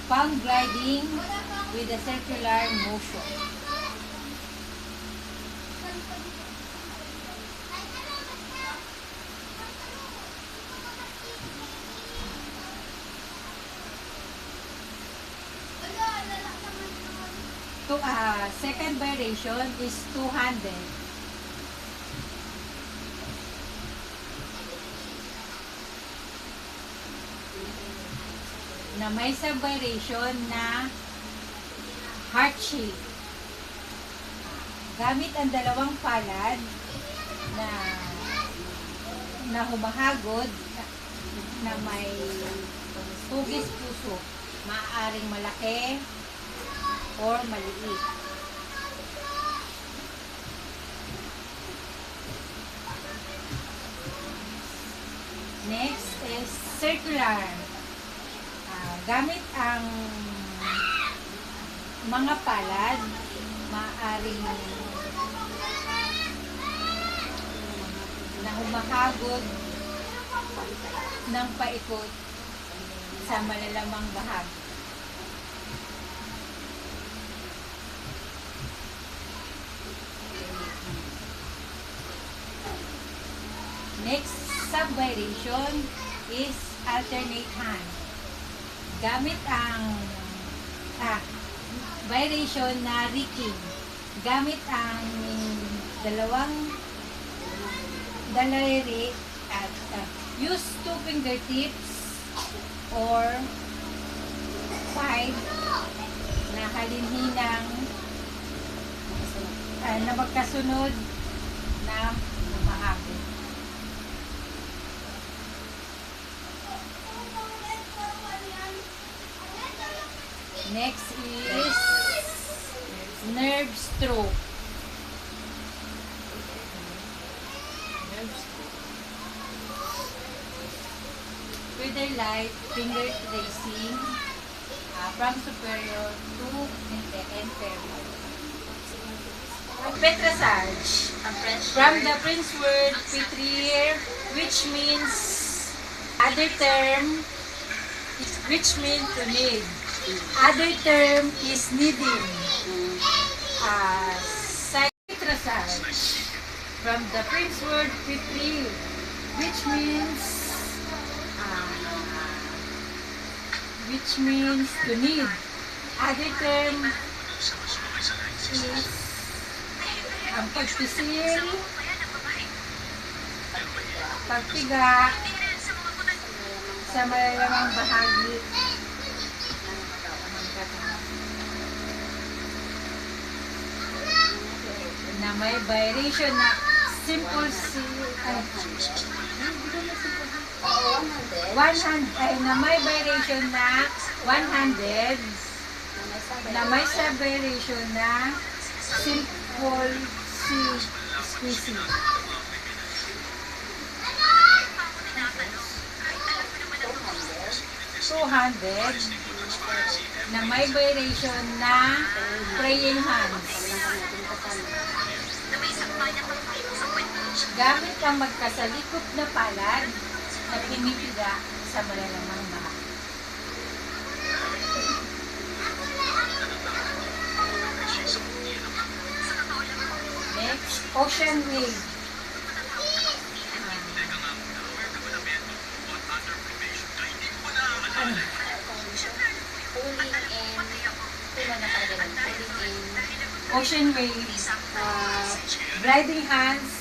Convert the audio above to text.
palm gliding with a circular motion. Second variation is two-handed. Na may sub-variation na heart shape. Gamit ang dalawang palad na humahagod na may tugis puso. Maaaring malaki or maliit. Next is circular. Gamit ang mga palad, maaaring na humahagod ng paikot sa malalamang bahagi. Next sub-variation is alternate hand. Gamit ang variation na rigging. Gamit ang dalawang daliri at use 2 fingertips or 5 na halinhinang na magkasunod na humahagod. Next is nerve stroke. Further light finger tracing from superior to inferior. Petrasage from the French word pétrir, which means other term, which means to knead. Other term is kneading. Petrasage from the French word pétrir, which means to knead. Other term is ang pagpisil, pagpiga sa malalamang bahagi na may variation na simple na may variation na one-handed, na may sub-variation na simple squeezing. Two-handed na may variation na praying hands. Gamit ang magkasalikop na palad na pinipiga sa malalamang bahagi. Next, ocean wave. Ocean wave, gliding hands